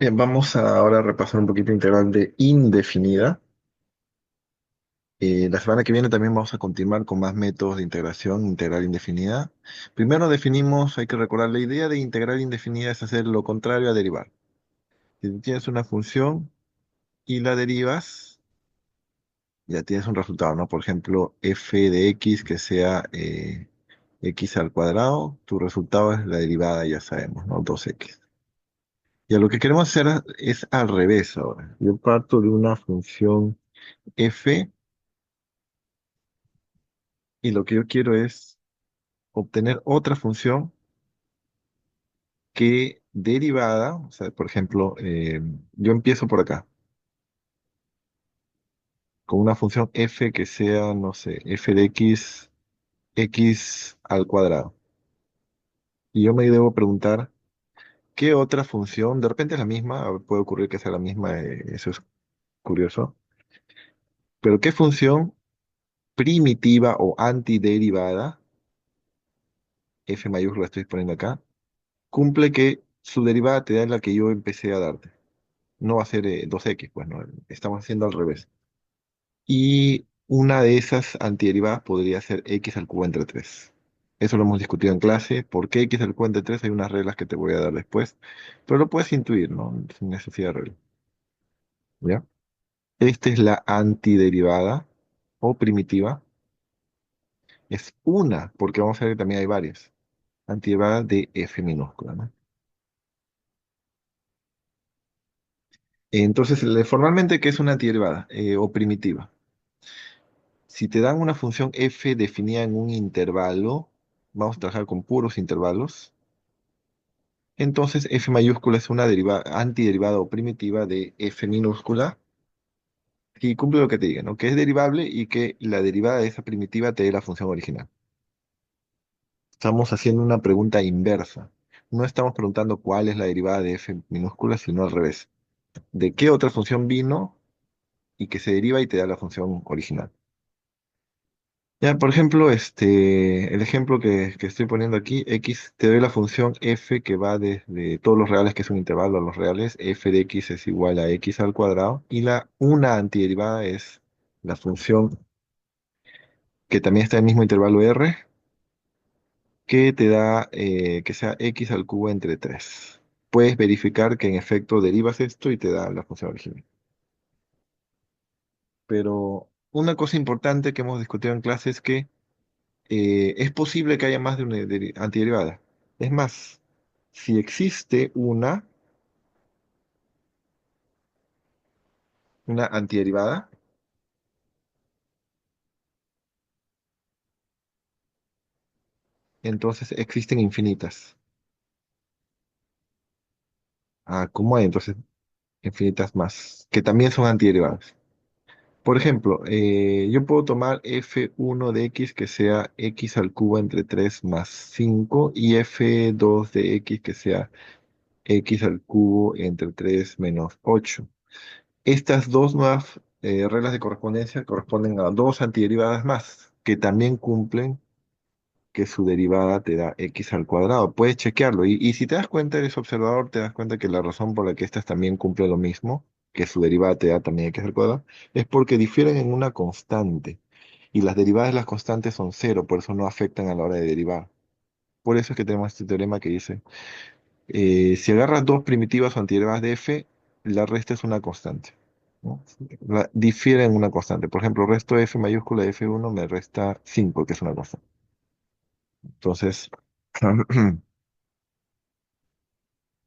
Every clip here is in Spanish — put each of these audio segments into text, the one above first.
Bien, vamos ahora a repasar un poquito integral de indefinida. La semana que viene también vamos a continuar con más métodos de integración integral indefinida. Primero definimos, hay que recordar, la idea de integral indefinida es hacer lo contrario a derivar. Si tú tienes una función y la derivas, ya tienes un resultado, ¿no? Por ejemplo, f de x que sea x al cuadrado, tu resultado es la derivada, ya sabemos, ¿no? 2x. Y a lo que queremos hacer es al revés ahora. Yo parto de una función f. Y lo que yo quiero es obtener otra función que derivada, o sea, por ejemplo, yo empiezo por acá, con una función f que sea, no sé, f de x, x al cuadrado. Y yo me debo preguntar, ¿qué otra función? De repente es la misma, puede ocurrir que sea la misma, eso es curioso, pero ¿qué función primitiva o antiderivada, f mayúscula estoy poniendo acá, cumple que su derivada te da la que yo empecé a darte? No va a ser 2x, pues no, estamos haciendo al revés. Y una de esas antiderivadas podría ser x al cubo entre 3. Eso lo hemos discutido en clase. ¿Por qué x al cubo entre 3? Hay unas reglas que te voy a dar después, pero lo puedes intuir, ¿no? Sin necesidad de regla. ¿Ya? Esta es la antiderivada o primitiva. Es una, porque vamos a ver que también hay varias. Antiderivada de f minúscula, ¿no? Entonces, formalmente, ¿qué es una antiderivada o primitiva? Si te dan una función f definida en un intervalo, vamos a trabajar con puros intervalos, entonces f mayúscula es una antiderivada o primitiva de f minúscula y cumple lo que te diga, ¿no? Que es derivable y que la derivada de esa primitiva te dé la función original. Estamos haciendo una pregunta inversa. No estamos preguntando cuál es la derivada de f minúscula, sino al revés. ¿De qué otra función vino y que se deriva y te da la función original? Ya, por ejemplo, el ejemplo que estoy poniendo aquí, x, te doy la función f que va desde todos los reales, que es un intervalo a los reales, f de x es igual a x al cuadrado, y una antiderivada es la función que también está en el mismo intervalo r, que te da que sea x al cubo entre 3. Puedes verificar que en efecto derivas esto y te da la función original. Pero una cosa importante que hemos discutido en clase es que es posible que haya más de una antiderivada. Es más, si existe una antiderivada, entonces existen infinitas. Ah, ¿cómo hay entonces infinitas más? Que también son antiderivadas. Por ejemplo, yo puedo tomar f1 de x que sea x al cubo entre 3 más 5 y f2 de x que sea x al cubo entre 3 menos 8. Estas dos nuevas reglas de correspondencia corresponden a dos antiderivadas más, que también cumplen que su derivada te da x al cuadrado. Puedes chequearlo. Y si te das cuenta, eres observador, te das cuenta que la razón por la que estas también cumplen lo mismo, que su derivada te da también x al cuadrado, es porque difieren en una constante. Y las derivadas de las constantes son cero, por eso no afectan a la hora de derivar. Por eso es que tenemos este teorema que dice, si agarras dos primitivas o antiderivadas de f, la resta es una constante, ¿no? Difiere en una constante. Por ejemplo, resto de f mayúscula de f1 me resta 5, que es una constante. Entonces,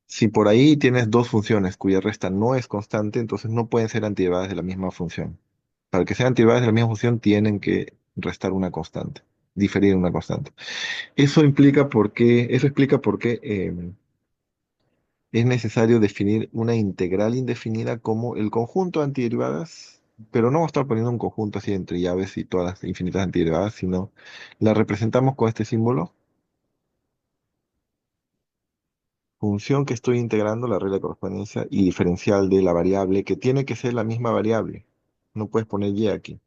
si por ahí tienes dos funciones cuya resta no es constante, entonces no pueden ser antiderivadas de la misma función. Para que sean antiderivadas de la misma función, tienen que restar una constante, diferir una constante. Eso explica por qué es necesario definir una integral indefinida como el conjunto de antiderivadas, pero no vamos a estar poniendo un conjunto así entre llaves y todas las infinitas antiderivadas, sino la representamos con este símbolo, función que estoy integrando, la regla de correspondencia y diferencial de la variable, que tiene que ser la misma variable. No puedes poner y aquí.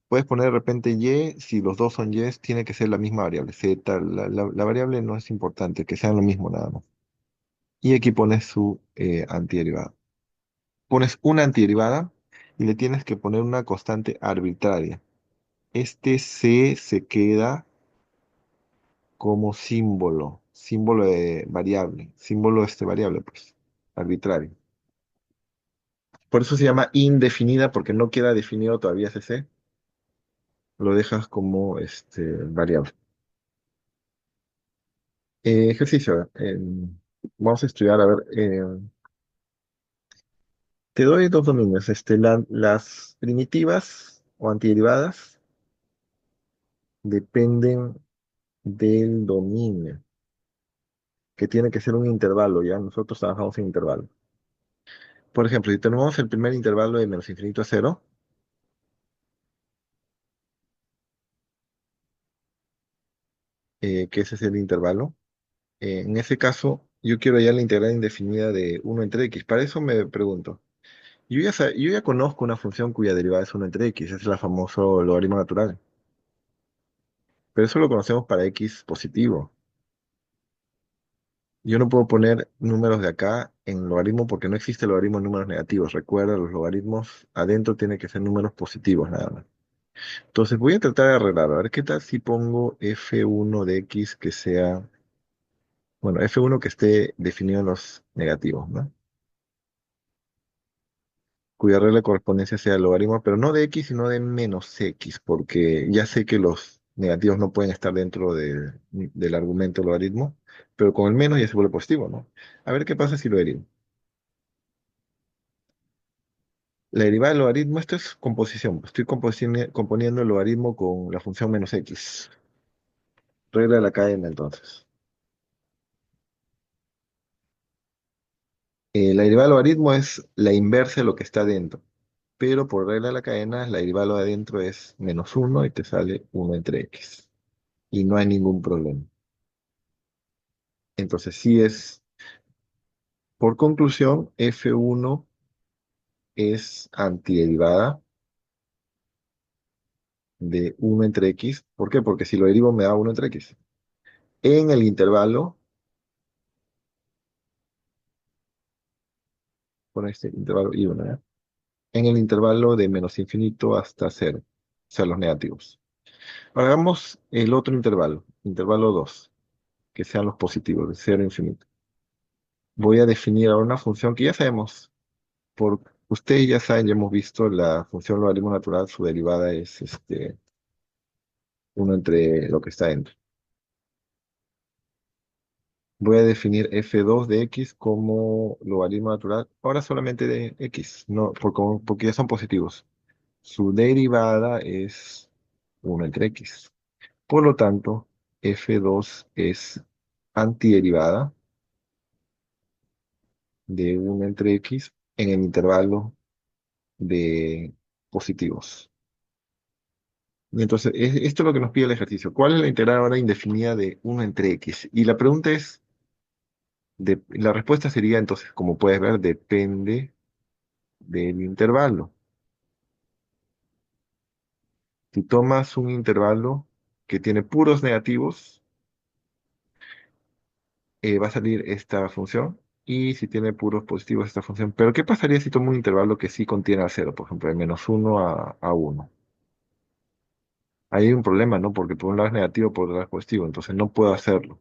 Puedes poner de repente y, si los dos son y, tiene que ser la misma variable. Z, la variable no es importante, que sean lo mismo nada más. y aquí pones su antiderivada. Pones una antiderivada y le tienes que poner una constante arbitraria. Este C se queda como símbolo, símbolo de variable, símbolo variable, pues, arbitrario. Por eso se llama indefinida, porque no queda definido todavía ese C, lo dejas como variable. Ejercicio. Vamos a estudiar, a ver, te doy dos dominios, las primitivas o antiderivadas dependen del dominio, que tiene que ser un intervalo, ya nosotros trabajamos en intervalo. Por ejemplo, si tenemos el primer intervalo de menos infinito a cero, que ese es el intervalo, en ese caso yo quiero hallar la integral indefinida de uno entre x. Para eso me pregunto, yo ya conozco una función cuya derivada es uno entre x, es el famoso logaritmo natural, pero eso lo conocemos para x positivo. Yo no puedo poner números de acá en logaritmo porque no existe logaritmo en números negativos. Recuerda, los logaritmos adentro tienen que ser números positivos nada más. Entonces voy a tratar de arreglar. A ver qué tal si pongo f1 de x que sea, bueno, f1 que esté definido en los negativos, ¿no? Cuya regla de correspondencia sea el logaritmo, pero no de x, sino de menos x, porque ya sé que los negativos no pueden estar dentro del argumento logaritmo, pero con el menos ya se vuelve positivo, ¿no? A ver qué pasa si lo derivo. La derivada del logaritmo, esto es composición. Estoy componiendo el logaritmo con la función menos x. Regla de la cadena, entonces. La derivada del logaritmo es la inversa de lo que está dentro. Pero por regla de la cadena, la derivada de lo de adentro es menos uno y te sale uno entre x. Y no hay ningún problema. Entonces, sí es, por conclusión, f1 es antiderivada de uno entre x. ¿Por qué? Porque si lo derivo me da uno entre x. En el intervalo, por este intervalo y 1, en el intervalo de menos infinito hasta cero, o sea, los negativos. Ahora hagamos el otro intervalo 2, que sean los positivos, de cero a infinito. Voy a definir ahora una función que ya sabemos, ustedes ya saben, ya hemos visto la función logaritmo natural, su derivada es uno entre lo que está dentro. Voy a definir f2 de x como logaritmo natural, ahora solamente de x, no, porque ya son positivos. Su derivada es uno entre x. Por lo tanto, f2 es antiderivada de 1 entre x en el intervalo de positivos. Y entonces, esto es lo que nos pide el ejercicio. ¿Cuál es la integral ahora indefinida de 1 entre x? Y la pregunta es, la respuesta sería entonces, como puedes ver, depende del intervalo. Si tomas un intervalo que tiene puros negativos, va a salir esta función. Y si tiene puros positivos, esta función. Pero ¿qué pasaría si tomo un intervalo que sí contiene al cero? Por ejemplo, de menos uno a 1. Ahí hay un problema, ¿no? Porque por un lado es negativo, por otro lado es positivo. Entonces no puedo hacerlo.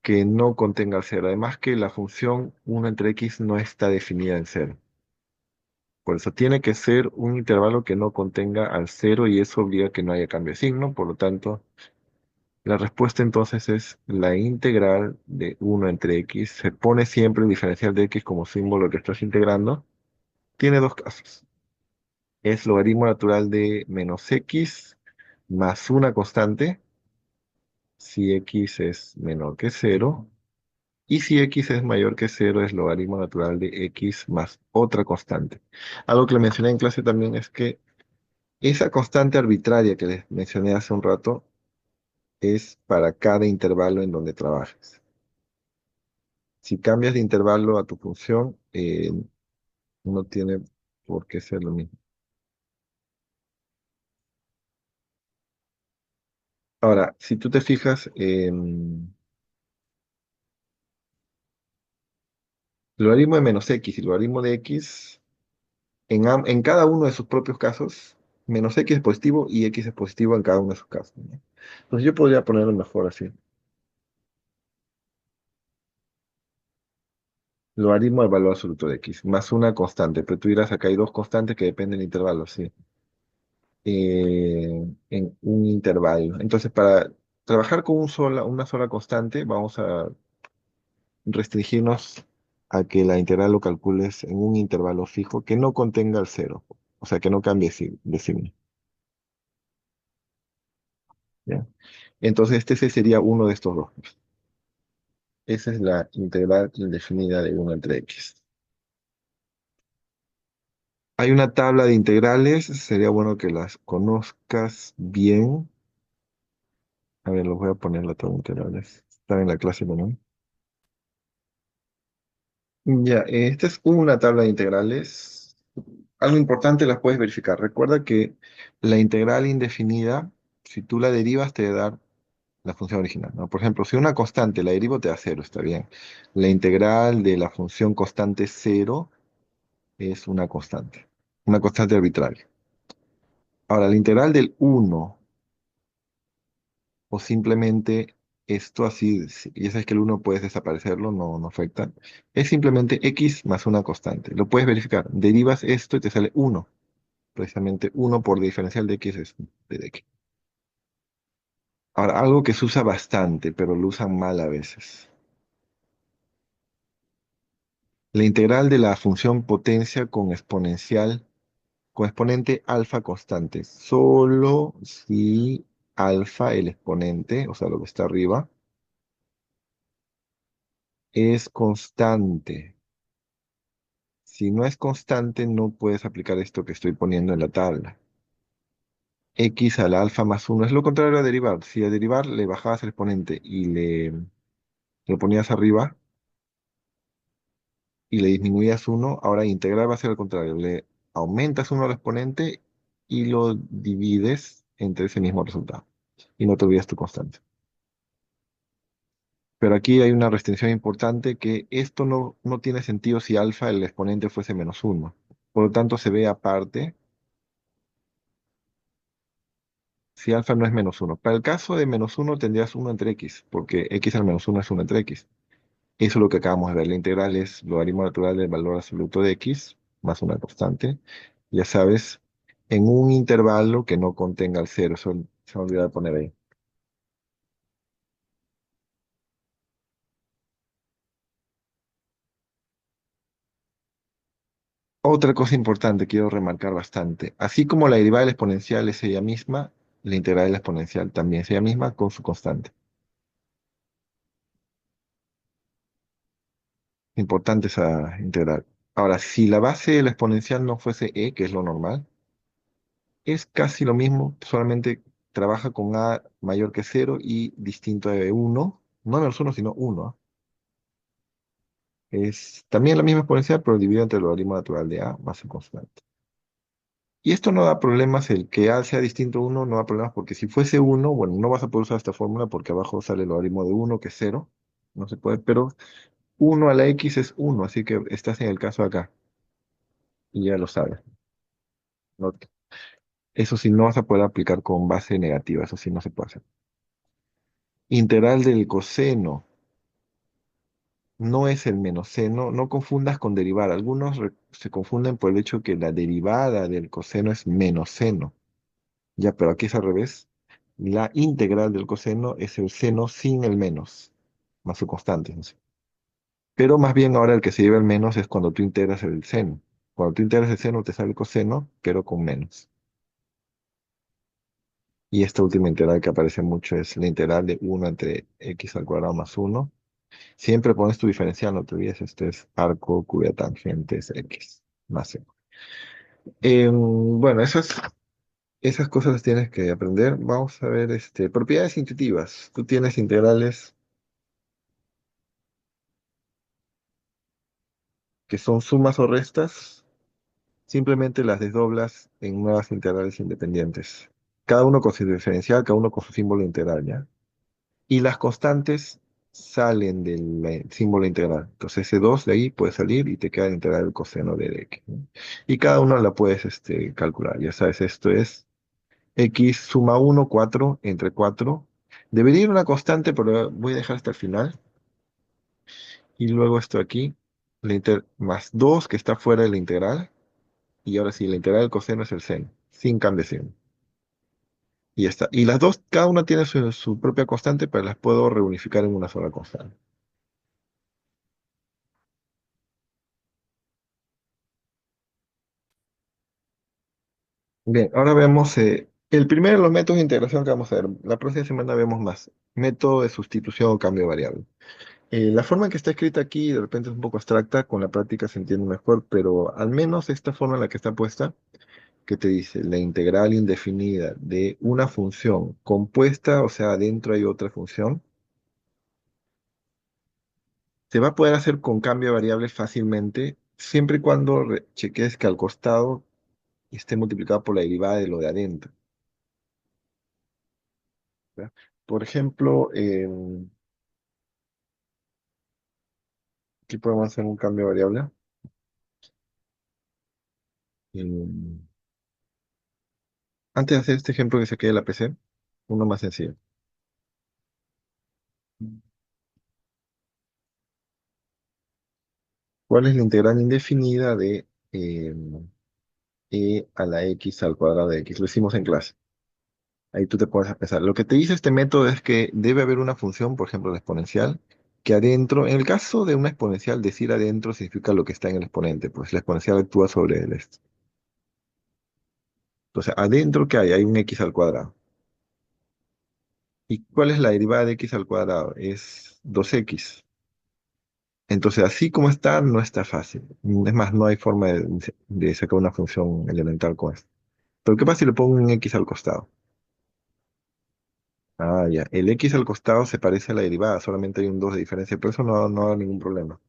Que no contenga el cero. Además que la función uno entre x no está definida en cero. Por eso tiene que ser un intervalo que no contenga al cero y eso obliga a que no haya cambio de signo. Por lo tanto, la respuesta entonces es la integral de uno entre x. Se pone siempre el diferencial de x como símbolo que estás integrando. Tiene dos casos. Es logaritmo natural de menos x más una constante, si x es menor que cero. Y si x es mayor que cero, es logaritmo natural de x más otra constante. Algo que le mencioné en clase también es que esa constante arbitraria que les mencioné hace un rato es para cada intervalo en donde trabajes. Si cambias de intervalo a tu función, no tiene por qué ser lo mismo. Ahora, si tú te fijas, El logaritmo de menos x y el logaritmo de x, en cada uno de sus propios casos, menos x es positivo y x es positivo en cada uno de sus casos, ¿no? Entonces yo podría ponerlo mejor así. Logaritmo del valor absoluto de x, más una constante, pero tú dirás, acá hay dos constantes que dependen del intervalo, sí. En un intervalo. Entonces, para trabajar con una sola constante, vamos a restringirnos a que la integral lo calcules en un intervalo fijo que no contenga el cero, o sea, que no cambie de signo. ¿Ya? Entonces, ese sería uno de estos dos. Esa es la integral indefinida de 1 entre x. Hay una tabla de integrales, sería bueno que las conozcas bien. A ver, los voy a poner la tabla de integrales. Están en la clase también. Ya, esta es una tabla de integrales. Algo importante las puedes verificar. Recuerda que la integral indefinida, si tú la derivas, te va a dar la función original, ¿no? Por ejemplo, si una constante la derivo, te da cero, está bien. La integral de la función constante cero es una constante arbitraria. Ahora, la integral del uno o simplemente esto así, y ya sabes que el uno puedes desaparecerlo, no afecta, es simplemente x más una constante. Lo puedes verificar. Derivas esto y te sale uno. Precisamente uno por diferencial de x es de x. Ahora, algo que se usa bastante, pero lo usan mal a veces. La integral de la función potencia con exponente alfa constante. Solo si alfa, el exponente, o sea, lo que está arriba, es constante. Si no es constante, no puedes aplicar esto que estoy poniendo en la tabla. X a la alfa más uno es lo contrario a derivar. Si a derivar le bajabas el exponente y lo ponías arriba y le disminuías uno, ahora integrar va a ser al contrario. Le aumentas uno al exponente y lo divides entre ese mismo resultado. Y no te olvides tu constante. Pero aquí hay una restricción importante que esto no tiene sentido si alfa el exponente fuese menos uno. Por lo tanto, se ve aparte si alfa no es menos uno. Para el caso de menos uno tendrías uno entre x, porque x al menos uno es uno entre x. Eso es lo que acabamos de ver. La integral es logaritmo natural del valor absoluto de x más una constante. Ya sabes, en un intervalo que no contenga el cero. Eso se me olvidó de poner ahí. Otra cosa importante, quiero remarcar bastante. Así como la derivada del exponencial es ella misma, la integral de la exponencial también es ella misma con su constante. Importante esa integral. Ahora, si la base de la exponencial no fuese e, que es lo normal, es casi lo mismo, solamente trabaja con a mayor que cero y distinto de uno, no menos uno, sino uno. ¿Ah? Es también la misma exponencial, pero dividido entre el logaritmo natural de a más el constante. Y esto no da problemas, el que a sea distinto a uno no da problemas porque si fuese uno, bueno, no vas a poder usar esta fórmula porque abajo sale el logaritmo de uno, que es cero, no se puede, pero uno a la x es uno, así que estás en el caso acá y ya lo sabes. ¿No? Eso sí, no vas a poder aplicar con base negativa, eso sí no se puede hacer. Integral del coseno no es el menos seno, no confundas con derivar. Algunos se confunden por el hecho que la derivada del coseno es menos seno. Ya, pero aquí es al revés. La integral del coseno es el seno sin el menos, más su constante. No sé. Pero más bien ahora el que se lleva el menos es cuando tú integras el seno. Cuando tú integras el seno te sale el coseno, pero con menos. Y esta última integral que aparece mucho es la integral de uno entre x al cuadrado más uno. Siempre pones tu diferencial, no te olvides, este es arco cuya tangente es x más c. Bueno, esas cosas las tienes que aprender. Vamos a ver propiedades intuitivas. Tú tienes integrales que son sumas o restas, simplemente las desdoblas en nuevas integrales independientes. Cada uno con su diferencial, cada uno con su símbolo integral, ¿ya? Y las constantes salen del símbolo integral. Entonces ese 2 de ahí puede salir y te queda la integral del coseno de x, ¿no? Y cada una la puedes calcular. Ya sabes, esto es x suma 1 4 entre 4. Debería ir una constante, pero voy a dejar hasta el final. Y luego esto aquí, más 2 que está fuera de la integral. Y ahora sí, la integral del coseno es el seno, sin cambio de signo. Y ya está. Y las dos, cada una tiene su propia constante, pero las puedo reunificar en una sola constante. Bien, ahora vemos el primero de los métodos de integración que vamos a ver. La próxima semana vemos más. Método de sustitución o cambio de variable. La forma en que está escrita aquí de repente es un poco abstracta, con la práctica se entiende mejor, pero al menos esta forma en la que está puesta, que te dice la integral indefinida de una función compuesta, o sea, adentro hay otra función, se va a poder hacer con cambio de variable fácilmente, siempre y cuando cheques que al costado esté multiplicado por la derivada de lo de adentro. ¿Ya? Por ejemplo, aquí podemos hacer un cambio de variable. Em, Antes de hacer este ejemplo que saqué de la PC, uno más sencillo. ¿Cuál es la integral indefinida de e a la x al cuadrado de x? Lo hicimos en clase. Ahí tú te puedes pensar. Lo que te dice este método es que debe haber una función, por ejemplo, la exponencial, que adentro, en el caso de una exponencial, decir adentro significa lo que está en el exponente, pues la exponencial actúa sobre el este. Entonces, adentro, ¿qué hay? Hay un x al cuadrado. ¿Y cuál es la derivada de x al cuadrado? Es 2x. Entonces, así como está, no está fácil. Es más, no hay forma de sacar una función elemental con esto. Pero ¿qué pasa si le pongo un x al costado? Ah, ya. El x al costado se parece a la derivada, solamente hay un 2 de diferencia, pero eso no da ningún problema.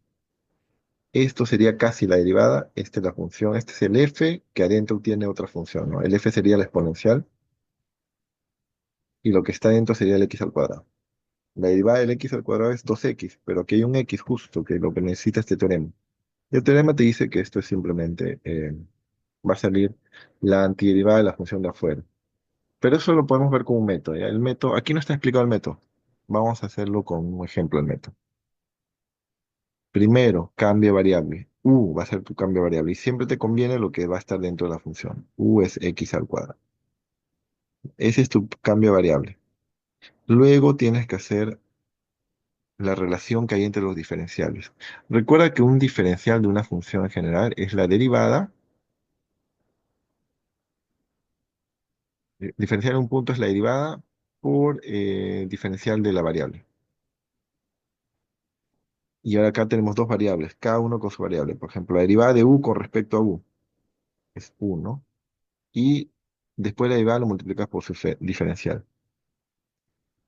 Esto sería casi la derivada, esta es la función, este es el f, que adentro tiene otra función, ¿no? El f sería la exponencial y lo que está adentro sería el x al cuadrado. La derivada del x al cuadrado es 2x, pero aquí hay un x justo, que es lo que necesita este teorema. Y el teorema te dice que esto es simplemente, va a salir la antiderivada de la función de afuera. Pero eso lo podemos ver como un método, ¿ya? El método, aquí no está explicado el método. Vamos a hacerlo con un ejemplo del método. Primero, cambio de variable. U va a ser tu cambio de variable y siempre te conviene lo que va a estar dentro de la función. U es x al cuadrado. Ese es tu cambio de variable. Luego tienes que hacer la relación que hay entre los diferenciales. Recuerda que un diferencial de una función en general es la derivada. Diferencial de un punto es la derivada por diferencial de la variable. Y ahora acá tenemos dos variables, cada uno con su variable. Por ejemplo, la derivada de u con respecto a u es 1. Y después la derivada lo multiplicas por su diferencial.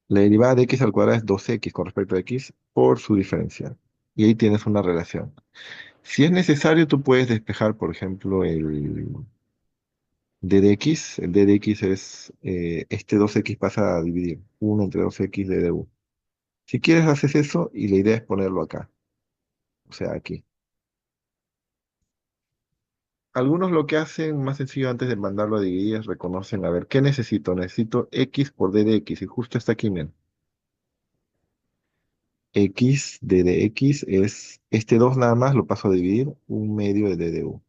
La derivada de x al cuadrado es 2x con respecto a x por su diferencial. Y ahí tienes una relación. Si es necesario, tú puedes despejar, por ejemplo, el d de x. El d de x es, este 2x pasa a dividir 1 entre 2x de du. Si quieres, haces eso y la idea es ponerlo acá, o sea, aquí. Algunos lo que hacen más sencillo antes de mandarlo a dividir es reconocen, a ver, ¿qué necesito? Necesito x por d de x y justo está aquí, miren. X de x es este 2 nada más, lo paso a dividir, un medio de d de u.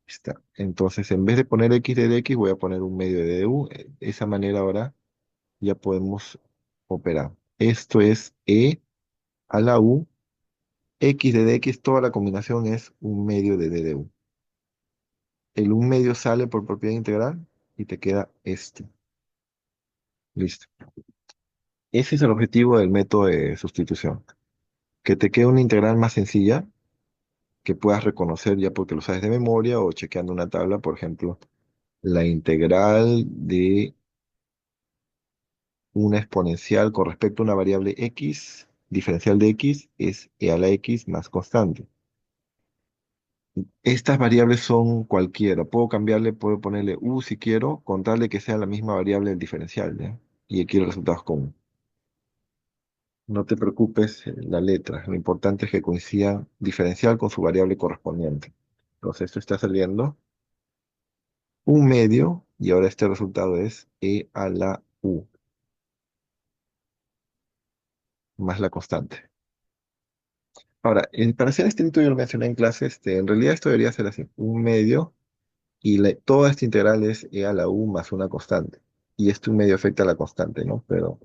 Está. Entonces, en vez de poner x de x, voy a poner un medio de d de u. De esa manera ahora ya podemos operar. Esto es e a la u, x de x, toda la combinación es un medio de d de u. El un medio sale por propiedad integral y te queda este. Listo. Ese es el objetivo del método de sustitución. Que te quede una integral más sencilla que puedas reconocer ya porque lo sabes de memoria o chequeando una tabla, por ejemplo, la integral de una exponencial con respecto a una variable x, diferencial de x, es e a la x más constante. Estas variables son cualquiera. Puedo cambiarle, puedo ponerle u si quiero, con tal de que sea la misma variable del diferencial, ¿ya? Y aquí el resultado es común. No te preocupes, la letra. Lo importante es que coincida diferencial con su variable correspondiente. Entonces, esto está saliendo un medio y ahora este resultado es e a la u más la constante. Ahora, para ser estricto, yo lo mencioné en clase, en realidad esto debería ser así, un medio y toda esta integral es e a la u más una constante. Y este un medio afecta a la constante, ¿no? Pero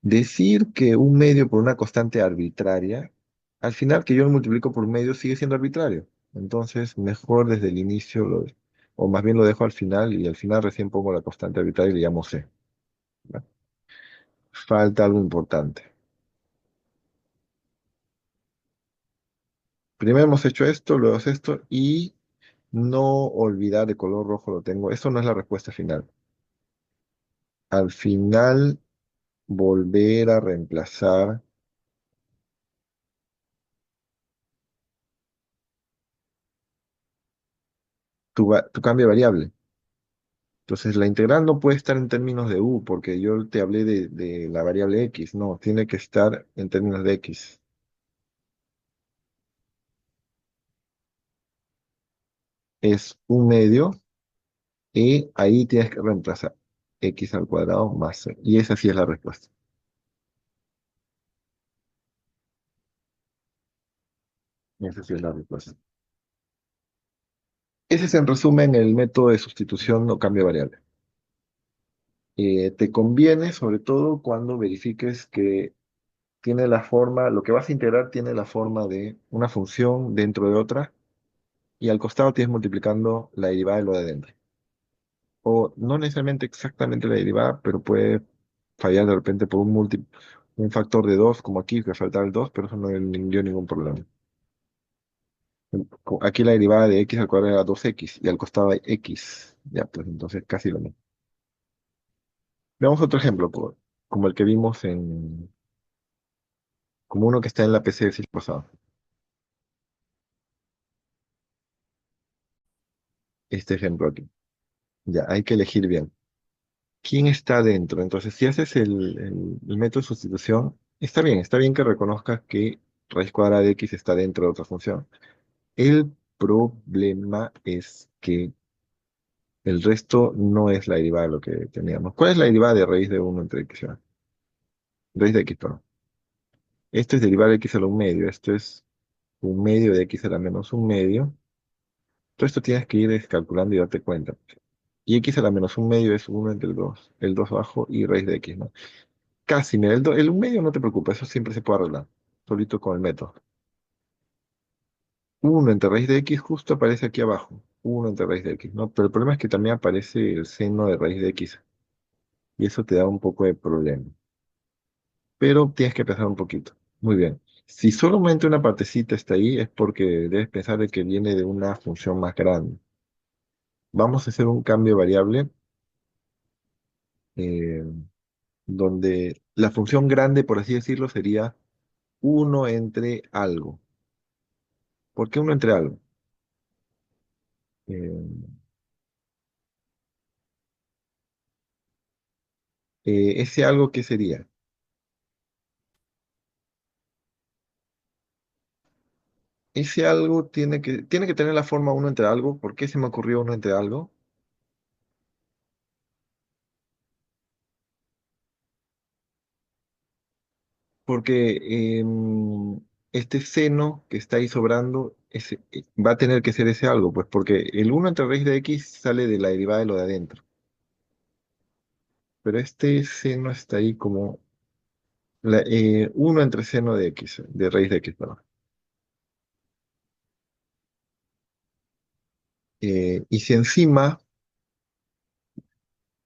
decir que un medio por una constante arbitraria, al final que yo lo multiplico por un medio sigue siendo arbitrario. Entonces, mejor desde el inicio, o más bien lo dejo al final y al final recién pongo la constante arbitraria y le llamo C. ¿Va? Falta algo importante. Primero hemos hecho esto, luego esto y no olvidar de color rojo lo tengo. Eso no es la respuesta final. Al final, volver a reemplazar tu cambio de variable. Entonces, la integral no puede estar en términos de u, porque yo te hablé de la variable x. No, tiene que estar en términos de x. Es un medio y ahí tienes que reemplazar x al cuadrado más c. Y esa sí es la respuesta. Esa sí es la respuesta. Ese es en resumen el método de sustitución o cambio de variable. Te conviene sobre todo cuando verifiques que tiene la forma, lo que vas a integrar tiene la forma de una función dentro de otra y al costado tienes multiplicando la derivada de lo de adentro. O no necesariamente exactamente la derivada, pero puede fallar de repente por un factor de 2 como aquí, que falta el 2 pero eso no dio ningún problema. Aquí la derivada de x al cuadrado era 2x y al costado hay x. Ya, pues entonces casi lo mismo. Veamos otro ejemplo, como el que vimos como uno que está en la PC del siglo pasado. Este ejemplo aquí. Ya, hay que elegir bien. ¿Quién está dentro? Entonces, si haces el método de sustitución, está bien que reconozcas que raíz cuadrada de x está dentro de otra función. El problema es que el resto no es la derivada de lo que teníamos. ¿Cuál es la derivada de raíz de uno entre x? Raíz de x, perdón. Esto es derivada de x a la un medio. Esto es un medio de x a la menos un medio. Todo esto tienes que ir calculando y darte cuenta. Y x a la menos un medio es uno entre el 2 abajo y raíz de x, ¿no? Casi, mira, el un medio no te preocupes, eso siempre se puede arreglar, solito con el método. Uno entre raíz de x justo aparece aquí abajo, uno entre raíz de x, ¿no? Pero el problema es que también aparece el seno de raíz de x, y eso te da un poco de problema. Pero tienes que pensar un poquito. Muy bien. Si solamente una partecita está ahí, es porque debes pensar de que viene de una función más grande. Vamos a hacer un cambio de variable eh, donde la función grande, por así decirlo, sería uno entre algo. ¿Por qué uno entre algo? Eh, ese algo, ¿qué sería? Ese algo tiene que tener la forma uno entre algo. ¿Por qué se me ocurrió uno entre algo? Porque este seno que está ahí sobrando va a tener que ser ese algo, pues porque el uno entre raíz de x sale de la derivada de lo de adentro. Pero este seno está ahí como 1 entre seno de x, de raíz de x, perdón. Y si encima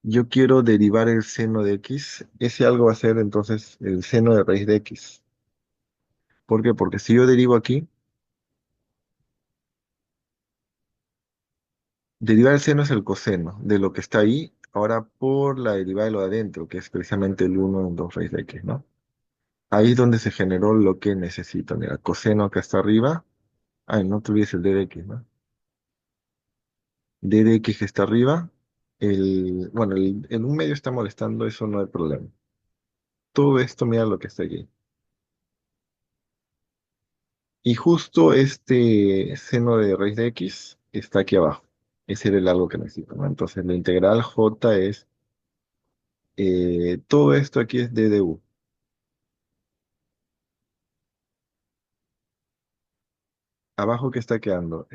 yo quiero derivar el seno de x, ese algo va a ser entonces el seno de raíz de x. ¿Por qué? Porque si yo derivo aquí, derivar el seno es el coseno de lo que está ahí, ahora por la derivada de lo de adentro, que es precisamente el uno en 2 raíz de x, ¿no? Ahí es donde se generó lo que necesito. Mira, coseno acá está arriba. Ay, no te olvides el d de x, ¿no? D de x que está arriba. Bueno, el un medio está molestando, eso no hay problema. todo esto, mira lo que está aquí. Y justo este seno de raíz de x está aquí abajo. Ese era el algo que necesito, ¿no? Entonces la integral j es, todo esto aquí es d de u. Abajo que está quedando,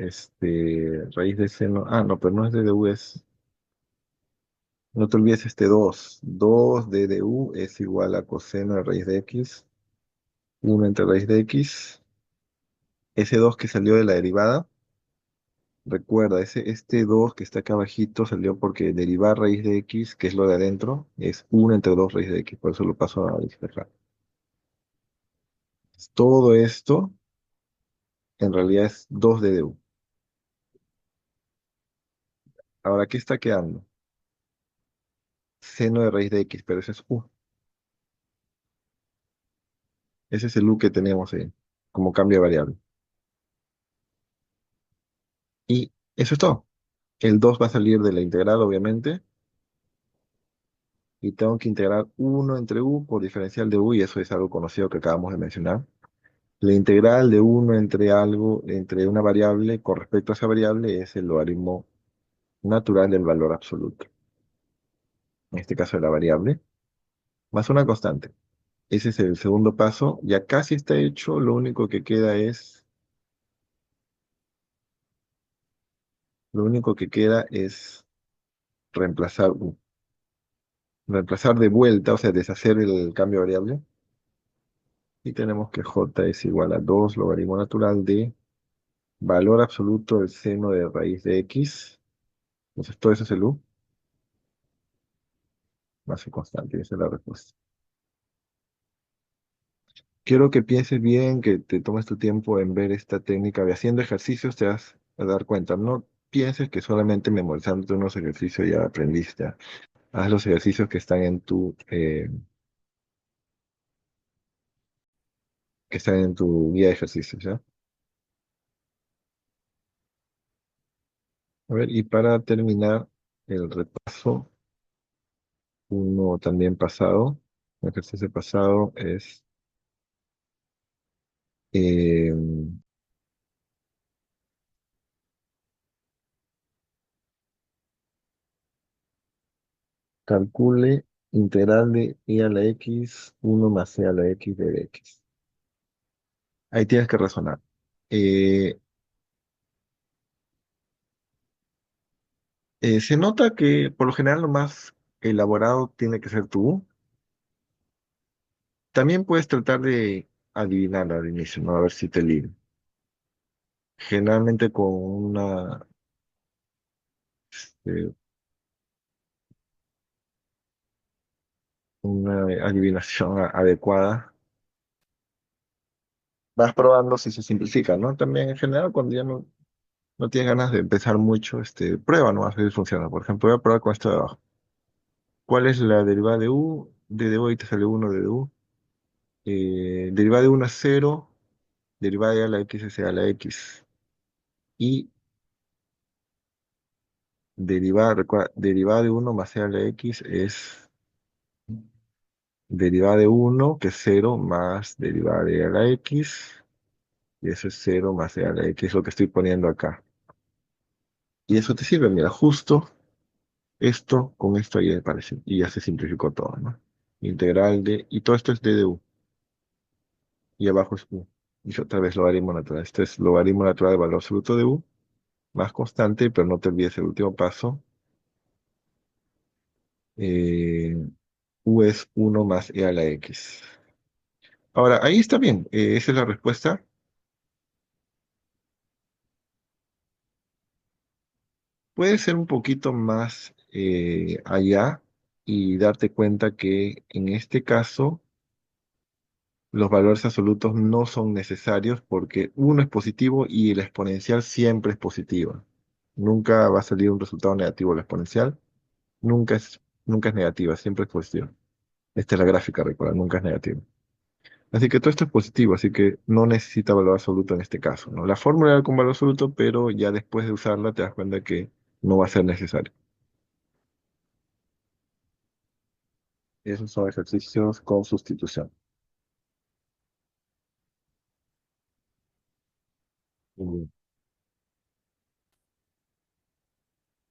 raíz de seno, no, pero no es d de u, no te olvides este 2. 2 d de u es igual a coseno de raíz de x, 1 entre raíz de x. Ese 2 que salió de la derivada, recuerda, este 2 que está acá abajito salió porque derivar raíz de x, que es lo de adentro, es 1 entre 2 raíz de x, por eso lo paso a despejar. Todo esto en realidad es 2 d de u. Ahora, ¿qué está quedando? Seno de raíz de x, pero ese es u. Ese es el u que tenemos ahí, como cambio de variable. Y eso es todo. El 2 va a salir de la integral, obviamente, y tengo que integrar 1 entre u por diferencial de u, y eso es algo conocido que acabamos de mencionar. La integral de 1 entre algo, entre una variable con respecto a esa variable es el logaritmo natural del valor absoluto. En este caso de la variable, más una constante. Ese es el segundo paso. Ya casi está hecho. Lo único que queda es reemplazar u. Reemplazar de vuelta, o sea, deshacer el cambio de variable. Y tenemos que j es igual a 2 logaritmo natural de valor absoluto del seno de raíz de x. Entonces todo eso es el u, más su constante. Esa es la respuesta. Quiero que pienses bien, que te tomes tu tiempo en ver esta técnica de haciendo ejercicios, te vas a dar cuenta. No pienses que solamente memorizándote unos ejercicios ya aprendiste. Haz los ejercicios que están en tu guía de ejercicios, ¿ya? A ver, y para terminar el repaso, uno también pasado, el ejercicio pasado es eh, calcule integral de e a la x, 1 más e a la x de x. Ahí tienes que razonar. Eh, Se nota que por lo general lo más elaborado tiene que ser tú. También puedes tratar de adivinar al inicio, ¿no? A ver si te liga. Generalmente con eh, una adivinación adecuada, vas probando si se simplifica, ¿no? También en general cuando ya no tienes ganas de empezar mucho, prueba, ¿no? A ver si funciona. Por ejemplo, voy a probar con esto de abajo. ¿Cuál es la derivada de u? D de u y te sale 1 de u. Derivada de 1 es 0, derivada de a la x es a la x. Y derivada, recuerda, derivada de 1 más e a la x es derivada de 1 que es 0, más derivada de a la x, y eso es 0 más e a la x, es lo que estoy poniendo acá. Y eso te sirve, mira, justo esto con esto ahí aparece, y ya se simplificó todo, ¿no? Integral de, y todo esto es d de u, y abajo es u. Y otra vez logaritmo natural. Este es logaritmo natural del valor absoluto de u, más constante, pero no te olvides el último paso. eh, u es 1 más e a la x. Ahora, ahí está bien, esa es la respuesta. Puede ser un poquito más allá y darte cuenta que en este caso los valores absolutos no son necesarios porque uno es positivo y la exponencial siempre es positiva. Nunca va a salir un resultado negativo la exponencial, nunca es negativa, siempre es positiva. Esta es la gráfica, recuerda, nunca es negativa. Así que todo esto es positivo, así que no necesita valor absoluto en este caso, ¿no? La fórmula era con valor absoluto, pero ya después de usarla te das cuenta que no va a ser necesario. Esos son ejercicios con sustitución. Mm.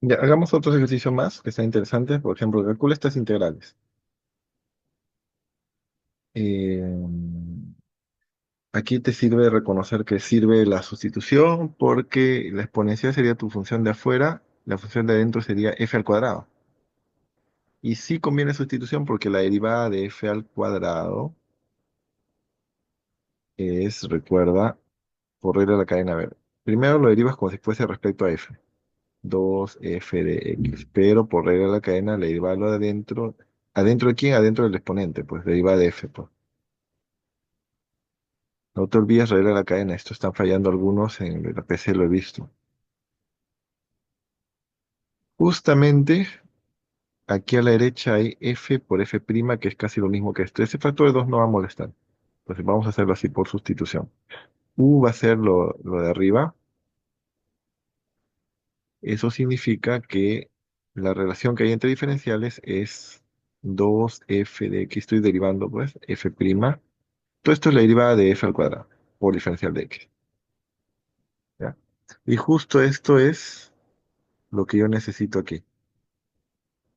Ya, hagamos otros ejercicios más que sean interesantes. Por ejemplo, calcula estas integrales. Eh, Aquí te sirve reconocer que sirve la sustitución porque la exponencial sería tu función de afuera, la función de adentro sería f al cuadrado. Y sí conviene sustitución porque la derivada de f al cuadrado es, recuerda, por regla de la cadena verde. Primero lo derivas como si fuese respecto a f, 2f de x, pero por regla de la cadena la derivada lo de adentro, ¿adentro de quién? Adentro del exponente, pues derivada de f, pues. No te olvides regla de la cadena, esto están fallando algunos en la PC, lo he visto. Justamente aquí a la derecha hay f por f', que es casi lo mismo que esto. Ese factor de 2 no va a molestar. Entonces vamos a hacerlo así por sustitución. U va a ser lo de arriba. Eso significa que la relación que hay entre diferenciales es 2f de x. Estoy derivando, pues, f'. Todo esto es la derivada de f al cuadrado por diferencial de x. ¿Ya? Y justo esto es lo que yo necesito aquí.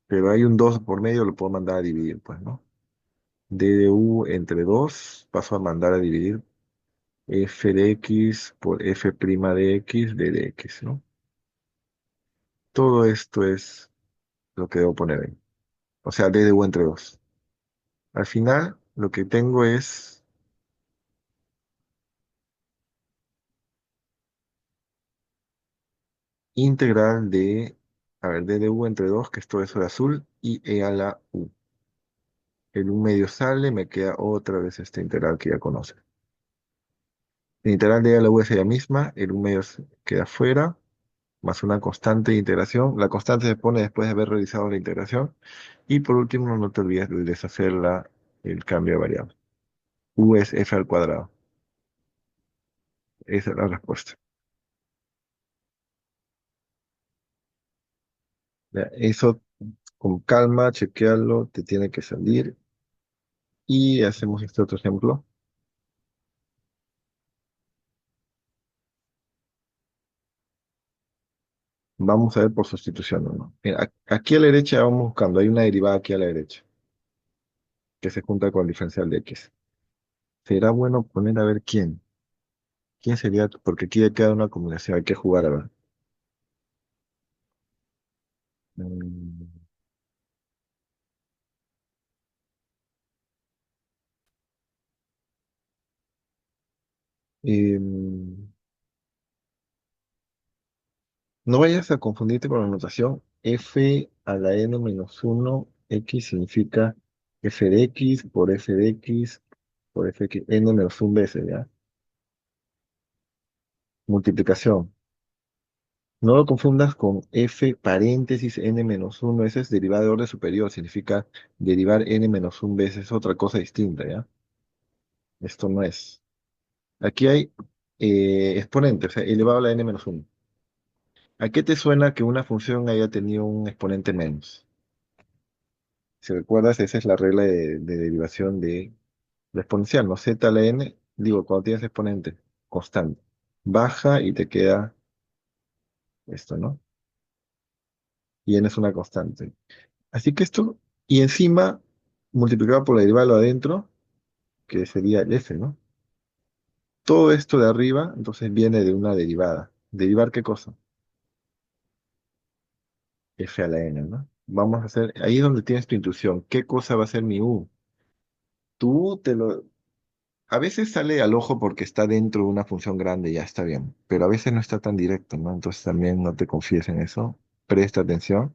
Pero hay un 2 por medio, lo puedo mandar a dividir, pues, ¿no? D de u entre 2 paso a mandar a dividir f de x por f' de x de x, ¿no? Todo esto es lo que debo poner ahí. O sea, d de u entre 2. Al final, lo que tengo es integral de, a ver, d de u entre 2, que es todo eso de azul, y e a la u. El un medio sale, me queda otra vez esta integral que ya conoce. La integral de e a la u es ella misma, el un medio queda fuera, más una constante de integración. La constante se pone después de haber realizado la integración. Y por último, no te olvides de deshacer el cambio de variable. U es f al cuadrado. Esa es la respuesta. Ya, eso con calma, chequearlo, te tiene que salir. Y hacemos este otro ejemplo. Vamos a ver por sustitución, ¿no? Mira, aquí a la derecha vamos buscando, hay una derivada aquí a la derecha que se junta con el diferencial de x. Será bueno poner a ver quién. ¿Quién sería? Porque aquí ya queda una combinación, hay que jugar a ver. Mm, em, no vayas a confundirte con la notación. F a la n menos uno x significa f de x por f de x por f de x, n menos 1 veces, ¿ya? Multiplicación. No lo confundas con f paréntesis n menos uno. Ese es derivada de orden superior, significa derivar n menos 1 veces, otra cosa distinta, ¿ya? Esto no es. Aquí hay exponente, o sea, elevado a la n menos uno. ¿A qué te suena que una función haya tenido un exponente menos? Si recuerdas, esa es la regla de derivación de la exponencial, ¿no? Z a la n, digo, cuando tienes exponente constante, baja y te queda esto, ¿no? Y n es una constante. Así que esto, y encima, multiplicado por la derivada de lo adentro, que sería el f, ¿no? Todo esto de arriba, entonces viene de una derivada. ¿Derivar qué cosa? F a la n, ¿no? Vamos a hacer, ahí es donde tienes tu intuición. ¿Qué cosa va a ser mi u? Tú te lo, a veces sale al ojo porque está dentro de una función grande, ya está bien, pero a veces no está tan directo, ¿no? Entonces también no te confíes en eso, presta atención.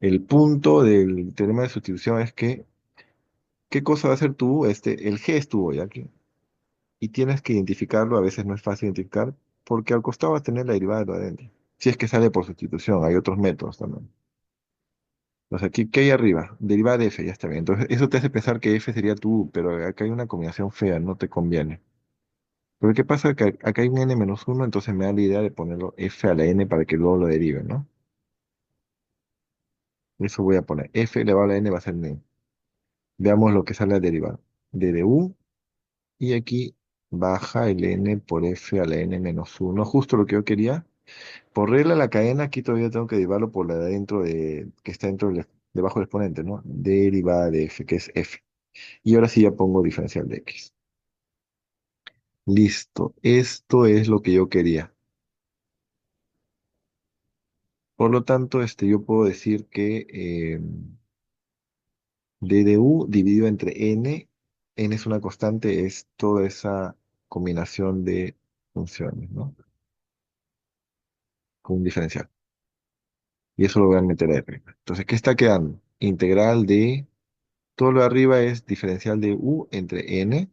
El punto del teorema de sustitución es que, ¿qué cosa va a ser tu? El G es tu, ¿ya? Y tienes que identificarlo, a veces no es fácil identificar, porque al costado vas a tener la derivada de lo adentro. Si es que sale por sustitución, hay otros métodos también. Entonces aquí, ¿qué hay arriba? Derivada de f, ya está bien. Entonces eso te hace pensar que f sería tu u, pero acá hay una combinación fea, no te conviene. Pero ¿qué pasa? Que acá hay un n menos uno, entonces me da la idea de ponerlo f a la n para que luego lo derive, ¿no? Eso voy a poner. F elevado a la n va a ser n. Veamos lo que sale a derivar. D de u, y aquí baja el n por f a la n menos uno, justo lo que yo quería. Por regla de la cadena, aquí todavía tengo que derivarlo por la de adentro que está dentro debajo del exponente, ¿no? Derivada de f, que es f. Y ahora sí ya pongo diferencial de x. Listo, esto es lo que yo quería. Por lo tanto, yo puedo decir que d de u dividido entre n es una constante, es toda esa combinación de funciones, ¿no? Con un diferencial. Y eso lo voy a meter ahí arriba. Entonces, ¿qué está quedando? Integral de, todo lo de arriba es diferencial de u entre n,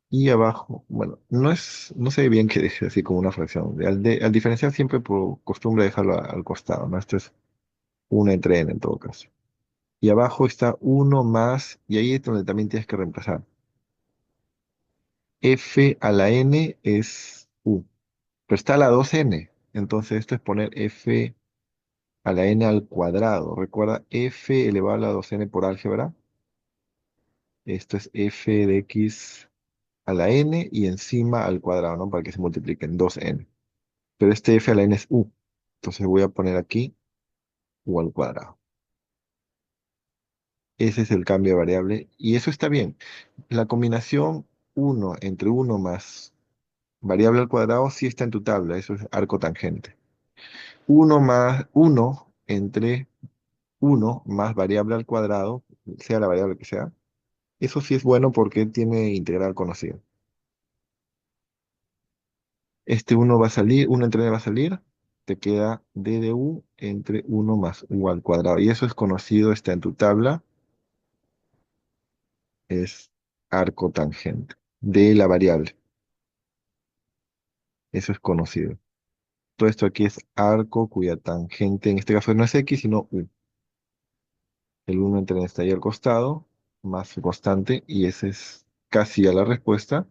y abajo, bueno, no sé bien qué decir así como una fracción. Al diferencial siempre por costumbre dejarlo al costado, ¿no? Esto es 1 entre n en todo caso. Y abajo está uno más, y ahí es donde también tienes que reemplazar. F a la n es u, pero está a la 2n. Entonces esto es poner f a la n al cuadrado. Recuerda, f elevado a la 2n por álgebra. Esto es f de x a la n y encima al cuadrado, ¿no? Para que se multipliquen 2n. Pero este f a la n es u. Entonces voy a poner aquí u al cuadrado. Ese es el cambio de variable y eso está bien. La combinación uno entre uno más variable al cuadrado sí está en tu tabla, eso es arco tangente. Uno más uno entre uno más variable al cuadrado, sea la variable que sea, eso sí es bueno porque tiene integral conocido. Este uno va a salir, uno entre n va a salir, te queda d de u entre uno más u al cuadrado. Y eso es conocido, está en tu tabla, es arco tangente de la variable. Eso es conocido. Todo esto aquí es arco cuya tangente, en este caso no es x, sino u. El uno entre n está ahí al costado, más su constante, y esa es casi ya la respuesta.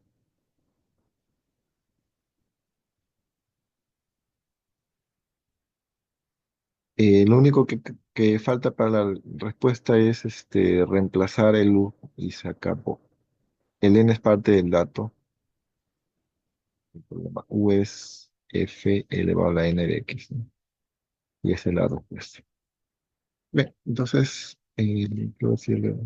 Lo único que falta para la respuesta es reemplazar el u y se acabó. El n es parte del dato. El problema u es f elevado a la n de x, ¿no? Y esa es la respuesta. Bien, entonces, quiero decirle.